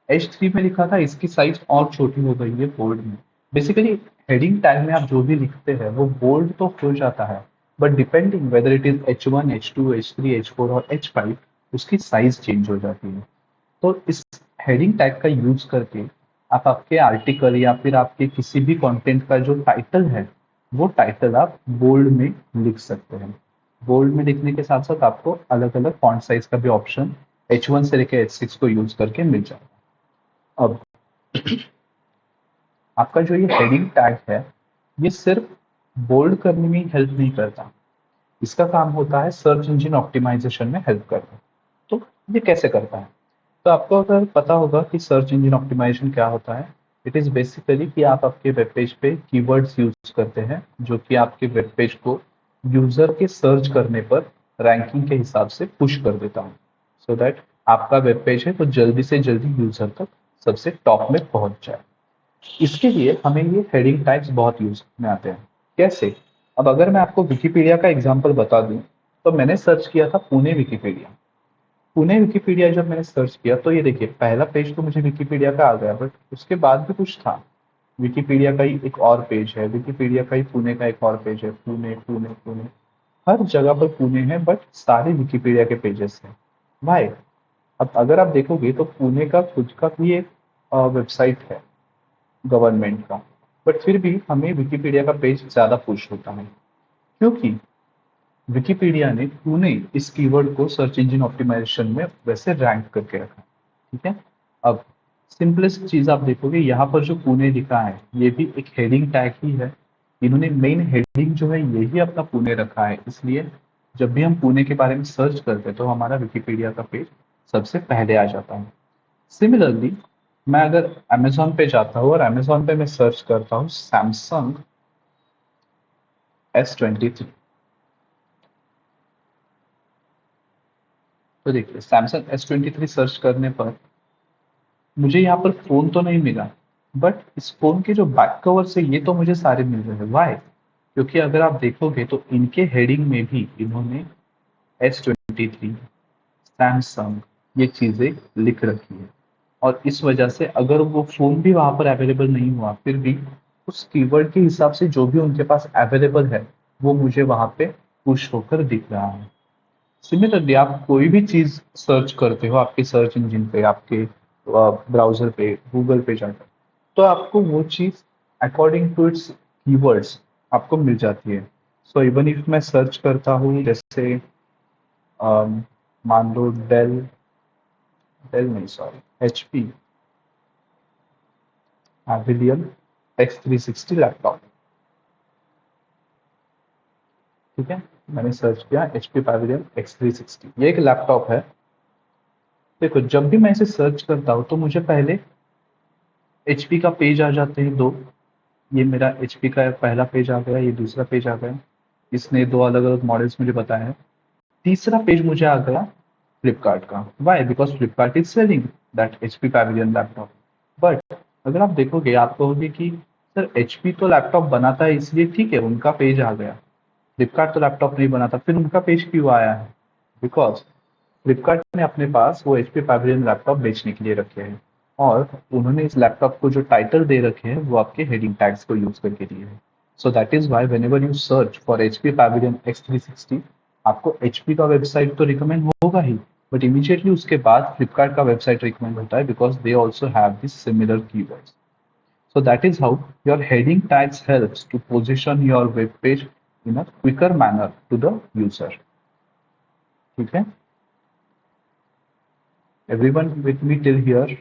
H3 में लिखा था इसकी साइज और छोटी हो गई है बोल्ड में। बेसिकली हेडिंग टैग में आप जो भी लिखते हैं वो बोल्ड तो हो जाता है, but depending whether it is H1, H2, H3, H4 और H5 उसकी साइज चेंज हो जाती है। तो इस हेडिंग टैग का यूज करके आप आपके आर्टिकल या फिर आपके किसी भी कंटेंट का जो टाइटल है वो टाइटल आप बोल्ड में लिख सकते हैं। बोल्ड में लिखने के साथ साथ आपको अलग अलग फॉन्ट साइज का भी ऑप्शन H1 से लेकर H6 को यूज करके मिल जाएगा। अब आपका जो ये हेडिंग टैग है ये सिर्फ बोल्ड करने में हेल्प नहीं करता, इसका काम होता है सर्च इंजन ऑप्टिमाइजेशन में हेल्प करना। तो ये कैसे करता है? तो आपको अगर पता होगा कि सर्च इंजन ऑप्टिमाइजेशन क्या होता है, इट इज बेसिकली कि आप आपके वेब पेज पे कीवर्ड्स यूज करते हैं जो कि आपके वेब पेज को यूजर के सर्च करने पर रैंकिंग के हिसाब से पुश कर देता हूँ, सो दैट आपका वेब पेज है तो जल्दी से जल्दी यूजर तक सबसे टॉप में पहुंच जाए। इसके लिए हमें ये हेडिंग टैग्स बहुत यूज में आते हैं। कैसे? अब अगर मैं आपको विकिपीडिया का एग्जांपल बता दूं, तो मैंने सर्च किया था पुणे विकिपीडिया। पुणे विकिपीडिया जब मैंने सर्च किया तो ये देखिए पहला पेज तो मुझे विकिपीडिया का आ गया, बट उसके बाद भी कुछ था। विकिपीडिया का ही एक और पेज है, विकिपीडिया का ही पुणे का एक और पेज है, पुणे पुणे पुणे। हर जगह पर पुणे है बट सारे विकिपीडिया के पेजेस हैं। वाई? अब अगर आप देखोगे तो पुणे का खुद का भी एक वेबसाइट है गवर्नमेंट का, बट फिर भी हमें विकिपीडिया का पेज ज्यादा पुश होता है क्योंकि विकिपीडिया ने पुणे इस कीवर्ड को सर्च इंजन ऑप्टिमाइजेशन में वैसे रैंक करके रखा। ठीक है, अब सिंपलेस्ट चीज आप देखोगे यहाँ पर जो पुणे लिखा है ये भी एक हेडिंग टैग ही है। इन्होंने मेन हेडिंग जो है यही अपना पुणे रखा है, इसलिए जब भी हम पुणे के बारे में सर्च करते हैं तो हमारा विकिपीडिया का पेज सबसे पहले आ जाता है। सिमिलरली मैं अगर अमेजोन पे जाता हूँ और अमेजोन पे मैं सर्च करता हूँ सैमसंग S23, तो देखिए सैमसंग S23 सर्च करने पर मुझे यहाँ पर फोन तो नहीं मिला, बट इस फोन के जो बैक कवर से ये तो मुझे सारे मिल रहे हैं। वाई? क्योंकि अगर आप देखोगे तो इनके हेडिंग में भी इन्होंने S23 सैमसंग ये चीजें लिख रखी है। और इस वजह से अगर वो फोन भी वहां पर अवेलेबल नहीं हुआ फिर भी उस कीवर्ड के हिसाब से जो भी उनके पास अवेलेबल है वो मुझे वहां पे पुश होकर दिख रहा है। सिमिलरली आप कोई भी चीज सर्च करते हो आपके सर्च इंजन पे, आपके ब्राउजर पे, गूगल पे जाकर, तो आपको वो चीज अकॉर्डिंग टू इट्स कीवर्ड्स आपको मिल जाती है। सो इवन इफ मैं सर्च करता हूँ जैसे मान लो डेल, डेल नहीं sorry HP, pavilion X360 laptop. ठीक है, मैंने सर्च किया HP पैविलियन X360, ये एक लैपटॉप है। देखो जब भी मैं इसे सर्च करता हूँ तो मुझे पहले HP का पेज आ जाते हैं दो। ये मेरा HP का पहला पेज आ गया, ये दूसरा पेज आ गया। इसने दो अलग अलग मॉडल्स मुझे बताए हैं। तीसरा पेज मुझे आ गया फ्लिपकार्ट का। Why? Because Flipkart is selling that HP Pavilion laptop. But अगर आप देखोगे, आप कहोगे कि सर HP तो लैपटॉप बनाता है इसलिए ठीक है, उनका पेज आ गया। फ्लिपकार्ट तो लैपटॉप नहीं बनाता, फिर उनका पेज क्यों आया है? बिकॉज फ्लिपकार्ट ने अपने पास वो HP पैविलियन लैपटॉप बेचने के लिए रखे हैं, और उन्होंने इस लैपटॉप को जो टाइटल दे रखे हैं वो आपके हेडिंग टैग्स को यूज करके दिए हैं। So that is why when ever you search for HP pavilion X360, आपको HP का वेबसाइट तो रिकमेंड होगा ही, बट इमीडिएटली उसके बाद फ्लिपकार्ट का वेबसाइट रिकमेंड होता है, because they also have this similar keywords. So that is how your heading tags helps to position your web page in a quicker manner to the user. ठीक है, everyone with me till here?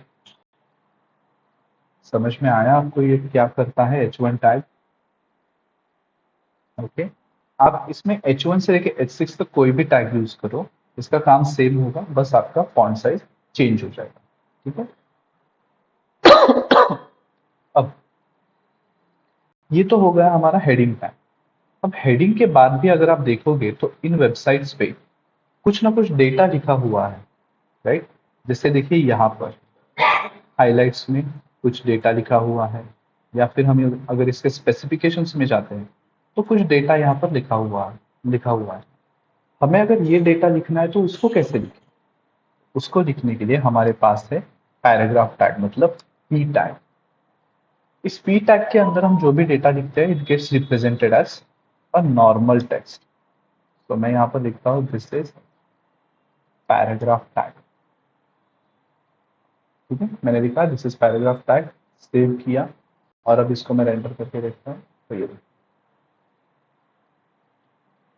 समझ में आया आपको ये क्या करता है H1 टैग? ओके, आप इसमें H1 से लेके H6 तक कोई भी टैग यूज करो, इसका काम सेम होगा, बस आपका फॉन्ट साइज चेंज हो जाएगा। ठीक है, अब ये तो हो गया हमारा हेडिंग टैग। अब हेडिंग के बाद भी अगर आप देखोगे तो इन वेबसाइट्स पे कुछ ना कुछ डेटा लिखा हुआ है, राइट? जैसे देखिए यहाँ पर हाइलाइट्स में कुछ डेटा लिखा हुआ है, या फिर हम अगर इसके स्पेसिफिकेशंस में जाते हैं तो कुछ डेटा यहाँ पर लिखा हुआ है। हमें अगर ये डेटा लिखना है तो उसको कैसे लिखें? उसको लिखने के लिए हमारे पास है पैराग्राफ टैग, मतलब पी टैग। इस पी टैग के अंदर हम जो भी डेटा लिखते हैं, it gets represented as a normal text. तो मैं यहाँ पर लिखता हूँ दिस इज पैराग्राफ टैग। ठीक है, मैंने लिखा this is paragraph tag, save किया, और अब इसको मैं रेंडर करके देखता हूँ तो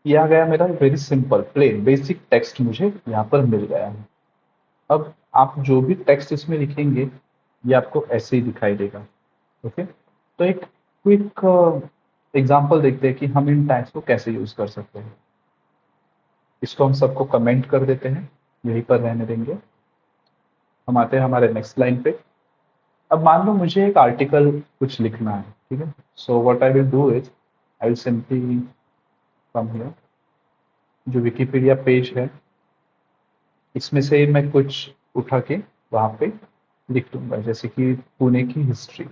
ये आ गया मेरा very simple plain basic text, मुझे यहाँ पर मिल गया है। अब आप जो भी टेक्स्ट इसमें लिखेंगे ये आपको ऐसे ही दिखाई देगा। ओके, तो एक क्विक एग्जांपल देखते हैं कि हम इन टैग्स को कैसे यूज कर सकते हैं। इसको हम सबको कमेंट कर देते हैं, यहीं पर रहने देंगे। हम आते हैं हमारे नेक्स्ट लाइन पे। अब मान लो मुझे एक आर्टिकल कुछ लिखना है, ठीक है। So what I will do is I will simply come here, जो विकिपीडिया पेज है इसमें से मैं कुछ उठा के वहां पे लिख दूंगा, जैसे कि पुणे की हिस्ट्री।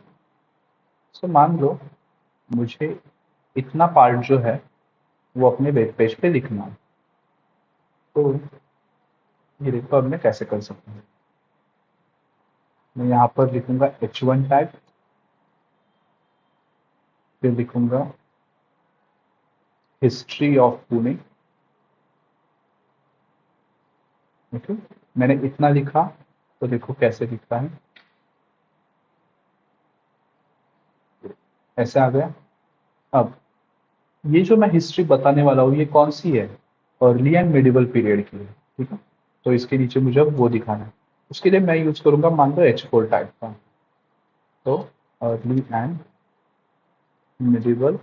सो मान लो मुझे इतना पार्ट जो है वो अपने वेब पेज पे लिखना है, तो ये देखो अब मैं कैसे कर सकता हूँ। मैं यहाँ पर लिखूंगा H1 टैग, फिर लिखूंगा हिस्ट्री ऑफ पुणे। ओके, मैंने इतना लिखा, तो देखो कैसे लिखता है, ऐसे आ गया। अब ये जो मैं हिस्ट्री बताने वाला हूँ ये कौन सी है? अर्ली एंड मिडिवल पीरियड की है। ठीक है, तो इसके नीचे मुझे अब वो दिखाना है। उसके लिए मैं यूज करूंगा मान लो H4 टैग का। तो अर्ली एंड मिडिवल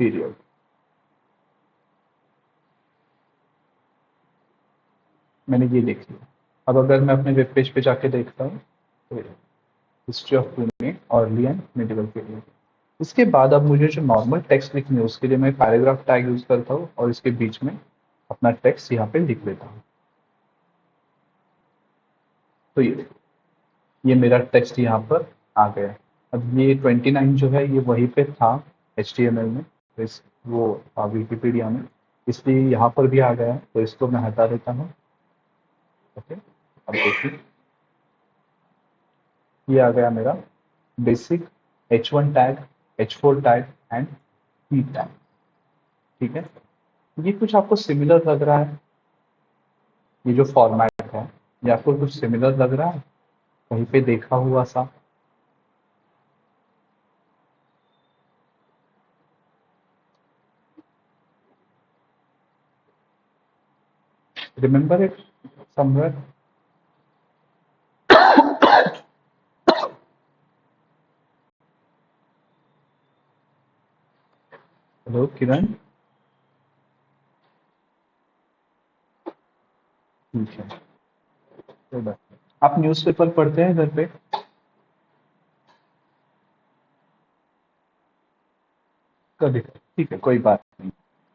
पीरियड, मैंने ये लिख लिया। अब अगर मैं अपने वेब पेज पे जाके देखता हूँ तो history of Pune early and medieval period. इसके बाद अब मुझे जो नॉर्मल टेक्स्ट लिखनी है उसके लिए मैं पैराग्राफ टैग यूज करता हूँ, और इसके बीच में अपना टेक्स्ट यहाँ पे लिख देता हूँ। तो ये मेरा टेक्स्ट यहाँ पर आ गया। अब ये 29 जो है ये वहीं पे था HTML में, तो इस वो विकिपीडिया में, इसलिए यहाँ पर भी आ गया है, तो इसको मैं हटा देता हूँ। ओके, अब देखिए ये आ गया मेरा basic H1 tag, H4 tag and P tag. ठीक है, ये कुछ आपको सिमिलर लग रहा है? ये जो फॉर्मेट है ये आपको कुछ सिमिलर लग रहा है कहीं पे देखा हुआ सा? Remember it somewhere? हेलो किरण। ठीक है, कोई बात नहीं। आप न्यूज़पेपर पढ़ते हैं घर पे? कभी? ठीक है, कोई बात नहीं।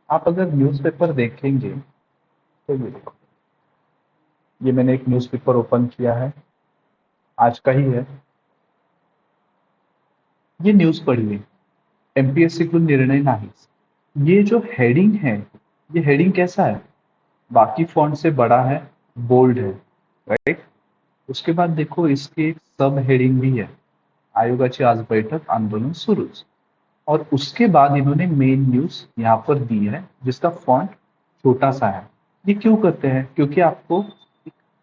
आप अगर न्यूज़पेपर देखेंगे तो ये देखो, ये मैंने एक न्यूज़पेपर ओपन किया है, आज का ही है। ये न्यूज़ पढ़िए, एमपीएससी को निर्णय नाही। ये जो हेडिंग है, ये हेडिंग कैसा है? बाकी फॉन्ट से बड़ा है, बोल्ड है, राइट? उसके बाद देखो इसके एक सब हेडिंग भी है, आयोगाची आज बैठक आंदोलन सुरूच। और उसके बाद इन्होंने मेन न्यूज यहाँ पर दी है जिसका फॉन्ट छोटा सा है। ये क्यों करते हैं? क्योंकि आपको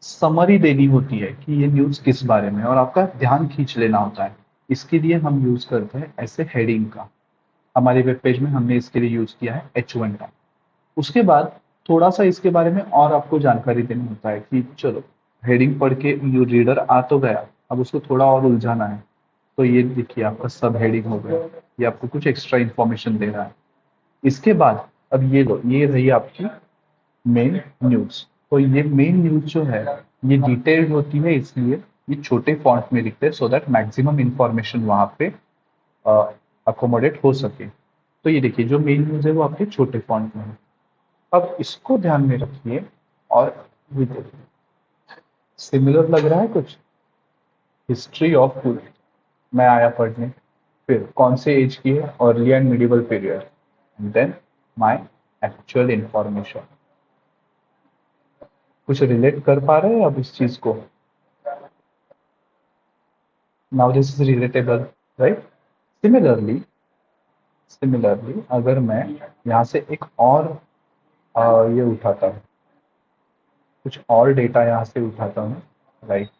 समरी देनी होती है कि ये न्यूज किस बारे में, और आपका ध्यान खींच लेना होता है। इसके लिए हम यूज करते हैं ऐसे हेडिंग का। हमारे वेब पेज में हमने इसके लिए यूज किया है H1 टैग। उसके बाद थोड़ा सा इसके बारे में और आपको जानकारी देना होता है कि चलो, हेडिंग पढ़ के जो रीडर आ तो गया, अब उसको थोड़ा और उलझाना है। तो ये देखिए आपका सब हेडिंग हो गया, ये आपको कुछ एक्स्ट्रा इन्फॉर्मेशन दे रहा है। इसके बाद अब ये लो, ये रही आपकी मेन न्यूज। तो ये मेन न्यूज जो है, ये डिटेल्ड होती है, इसलिए ये छोटे फॉन्ट में लिखते हैं सो दैट मैक्सिमम इंफॉर्मेशन वहां पे अकोमोडेट हो सके। तो ये देखिए, जो मेन न्यूज है वो आपके छोटे फॉन्ट में है। अब इसको ध्यान में रखिए और ये देखिए, सिमिलर लग रहा है कुछ? हिस्ट्री ऑफ फूड, मैं आया पढ़ने, फिर कौन से एज की है, early and medieval period, and then my actual information. कुछ रिलेट कर पा रहे हैं अब इस चीज को? Now this is relatable, right? Similarly, similarly अगर मैं यहाँ से एक और ये उठाता हूँ, कुछ और डेटा यहाँ से उठाता हूँ, लाइक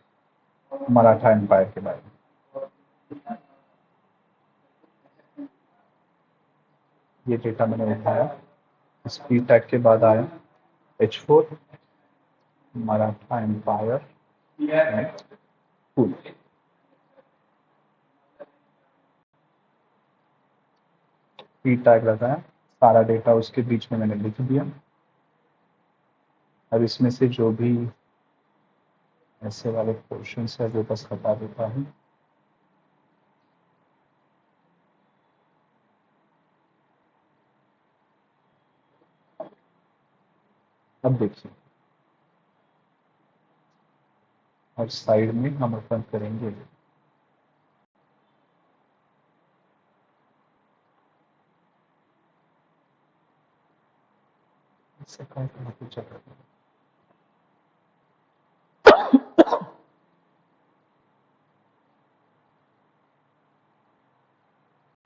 मराठा एम्पायर के बारे में। ये डेटा मैंने उठाया, स्पीड टैग के बाद आया H4, Maratha empire and fall. Speed tag लगाया, सारा डेटा उसके बीच में मैंने लिख दिया। अब इसमें से जो भी ऐसे वाले पोर्शन है वो बस हटा देता हूँ। अब देखिए, और साइड में हम ओपन करेंगे, इससे कहीं कुछ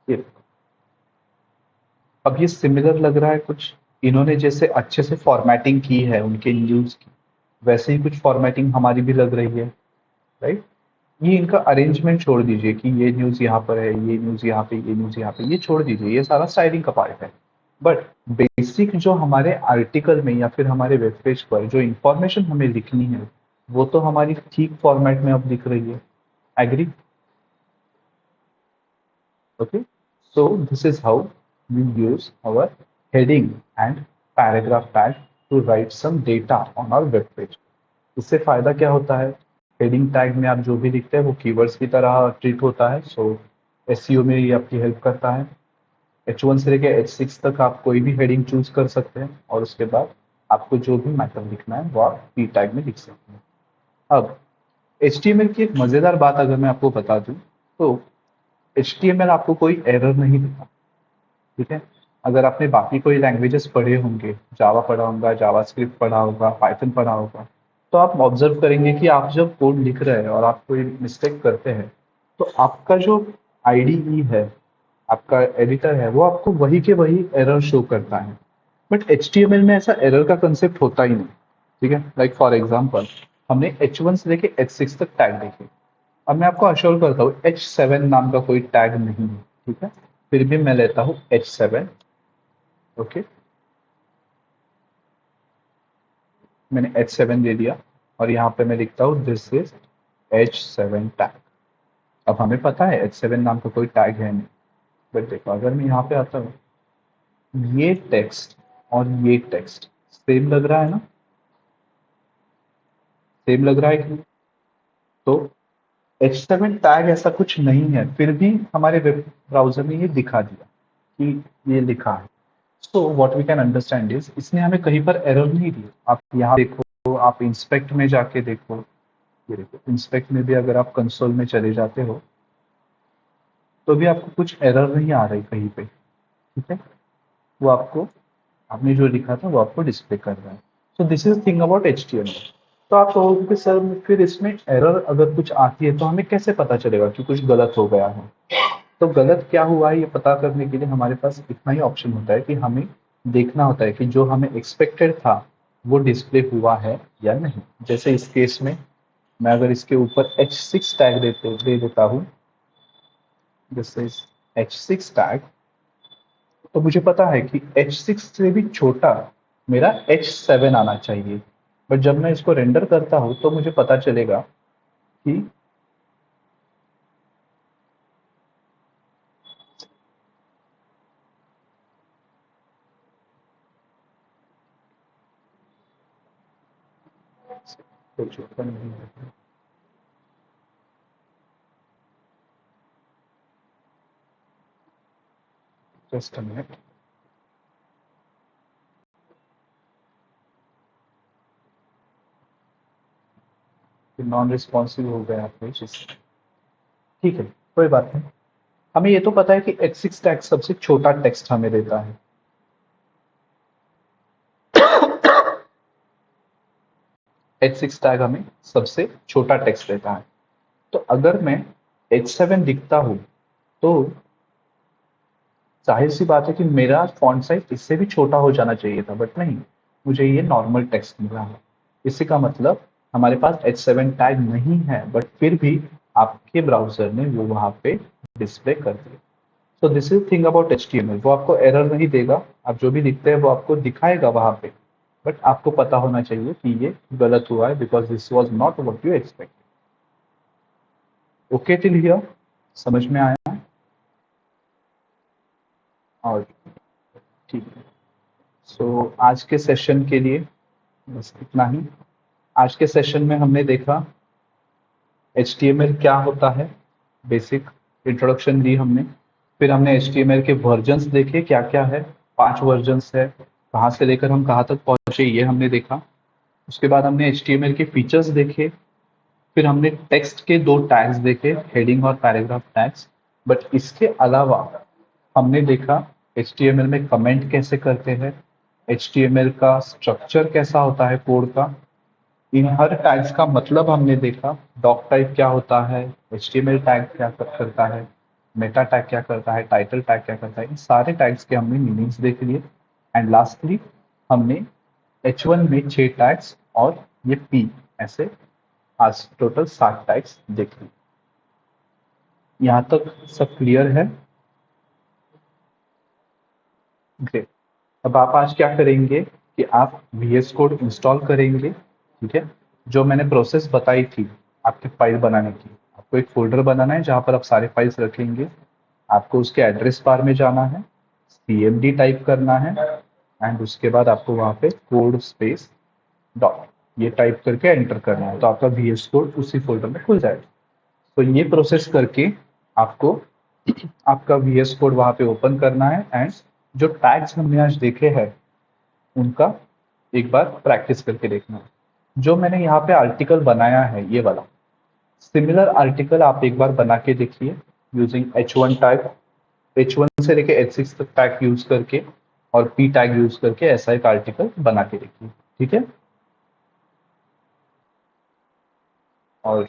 ये, अब ये सिमिलर लग रहा है कुछ? इन्होंने जैसे अच्छे से फॉर्मेटिंग की है उनके न्यूज की, वैसे ही कुछ फॉर्मेटिंग हमारी भी लग रही है, राइट? ये इनका अरेंजमेंट छोड़ दीजिए कि ये न्यूज यहाँ पर है, ये न्यूज यहाँ पे, ये न्यूज यहाँ पे, ये छोड़ दीजिए, ये सारा स्टाइलिंग का पार्ट है। बट बेसिक जो हमारे आर्टिकल में या फिर हमारे वेब पेज पर जो इंफॉर्मेशन हमें लिखनी है, वो तो हमारी ठीक फॉर्मेट में अब दिख रही है। Agree? Okay, so this is how we use our heading and paragraph tag to write some data on our web page. इससे फायदा क्या होता है? हेडिंग टैग में आप जो भी लिखते हैं वो कीवर्ड्स की तरह ट्रीट होता है, सो एसईओ में ये आपकी हेल्प करता है। H1 से लेकर H6 तक आप कोई भी हेडिंग चूज कर सकते हैं, और उसके बाद आपको जो भी मैटर लिखना है वो आप पी टैग में लिख सकते हैं। अब HTML की एक मजेदार बात अगर मैं आपको बता दूं, तो HTML आपको कोई एरर नहीं देता, ठीक है? अगर आपने बाकी कोई लैंग्वेजेस पढ़े होंगे, जावा पढ़ा होगा, जावा स्क्रिप्ट पढ़ा होगा, पाइथन पढ़ा होगा, तो आप ऑब्जर्व करेंगे कि आप जब कोड लिख रहे हैं और आप कोई मिस्टेक करते हैं, तो आपका जो आईडीई है, आपका एडिटर है, वो आपको वही के वही एरर शो करता है। बट HTML में ऐसा एरर का कंसेप्ट होता ही नहीं, ठीक है? लाइक फॉर एग्जाम्पल, हमने H1 से लेके H6 तक टैग देखे। अब मैं आपको अश्योर करता हूँ H7 नाम का कोई टैग नहीं है, ठीक है? फिर भी मैं लेता हूँ H7। ओके, मैंने H7 दे दिया, और यहाँ पे मैं लिखता हूँ दिस इज H7 टैग। अब हमें पता है H7 नाम का कोई टैग है नहीं। बट देखो, अगर मैं यहाँ पे आता हूँ, ये टेक्स्ट और ये टेक्स्ट सेम लग रहा है ना, सेम लग रहा है कि, तो H7 टैग ऐसा कुछ नहीं है, फिर भी हमारे वेब ब्राउजर ने ये दिखा दिया कि ये लिखा है। So what we can understand is इसने हमें कहीं पर एरर नहीं दी। आप यहाँ देखो, आप इंस्पेक्ट में जाके देखो, ये देखो इंस्पेक्ट में भी अगर आप कंसोल में चले जाते हो तो भी आपको कुछ एरर नहीं आ रही कहीं पे, ठीक है। वो आपको, आपने जो लिखा था वो आपको डिस्प्ले कर रहा है। So this is thing about HTML। तो आप कहोगे कि सर फिर इसमें एरर अगर कुछ आती है तो हमें कैसे पता चलेगा कि कुछ गलत हो गया है। तो गलत क्या हुआ है ये पता करने के लिए हमारे पास इतना ही ऑप्शन होता है कि हमें देखना होता है कि जो हमें एक्सपेक्टेड था वो डिस्प्ले हुआ है या नहीं। जैसे इस केस में मैं अगर इसके ऊपर H6 टैग दे देता हूँ, जैसे H6 टैग, तो मुझे पता है कि H6 से भी छोटा मेरा H7 आना चाहिए। बट जब मैं इसको रेंडर करता हूँ तो मुझे पता चलेगा कि कोई छोटा नहीं है। Just a minute, non responsive हो गया पेज, ठीक है कोई बात नहीं। हमें ये तो पता है कि H6 टैग सबसे छोटा टेक्स्ट हमें देता है। H6 टैग हमें सबसे छोटा टेक्स्ट देता है। तो अगर मैं H7 लिखता हूँ तो जाहिर सी बात है कि मेरा फॉन्ट साइज इससे भी छोटा हो जाना चाहिए था, बट नहीं, मुझे ये नॉर्मल टेक्स्ट मिला है। इसी का मतलब हमारे पास H7 टैग नहीं है, बट फिर भी आपके ब्राउजर ने वो वहां पे डिस्प्ले कर दिया। So this is thing about HTML। वो आपको एरर नहीं देगा, आप जो भी लिखते हैं वो आपको दिखाएगा वहां पे, बट आपको पता होना चाहिए कि ये गलत हुआ है because this was not what you expect. Okay till here, समझ में आया? और ठीक है। सो आज के सेशन के लिए बस इतना ही। आज के सेशन में हमने देखा HTML क्या होता है, बेसिक इंट्रोडक्शन दी हमने। फिर हमने HTML के वर्जन्स देखे क्या क्या है, 5 वर्जन्स है, कहाँ से लेकर हम कहाँ तक पहुंचे ये हमने देखा। उसके बाद हमने HTML के फीचर्स देखे। फिर हमने टेक्स्ट के 2 टैग्स देखे, हेडिंग और पैराग्राफ टैग्स। बट इसके अलावा हमने देखा HTML में कमेंट कैसे करते हैं, HTML का स्ट्रक्चर कैसा होता है कोड का, इन हर टैग्स का मतलब हमने देखा, डॉक टाइप क्या होता है, HTML टैग क्या करता है, मेटा टैग क्या करता है, टाइटल टैग क्या करता है, इन सारे टैग्स के हमने मीनिंग्स देख लिए। एंड लास्टली हमने H1 में 6 टैग्स और ये P, ऐसे आज टोटल 7 टैग्स देख लिए। यहाँ तक सब क्लियर है? ग्रेट। अब आप आज क्या करेंगे कि आप VS कोड इंस्टॉल करेंगे, ठीक है। जो मैंने प्रोसेस बताई थी आपके फाइल बनाने की, आपको एक फोल्डर बनाना है जहां पर आप सारे फाइल्स रखेंगे। आपको उसके एड्रेस बार में जाना है, CMD टाइप करना है, एंड उसके बाद आपको वहां पे कोड स्पेस डॉट ये टाइप करके एंटर करना है, तो आपका VS कोड उसी फोल्डर में खुल जाएगा। तो ये प्रोसेस करके आपको आपका VS कोड वहां पे ओपन करना है, एंड जो टैग्स हमने आज देखे हैं उनका एक बार प्रैक्टिस करके देखना है। जो मैंने यहाँ पे आर्टिकल बनाया है ये वाला, सिमिलर आर्टिकल आप एक बार बना के देखिए यूजिंग H1 टैग, H1 से लेके H6 तक टैग यूज करके और P टैग यूज करके ऐसा एक आर्टिकल बना के देखिए, ठीक है। और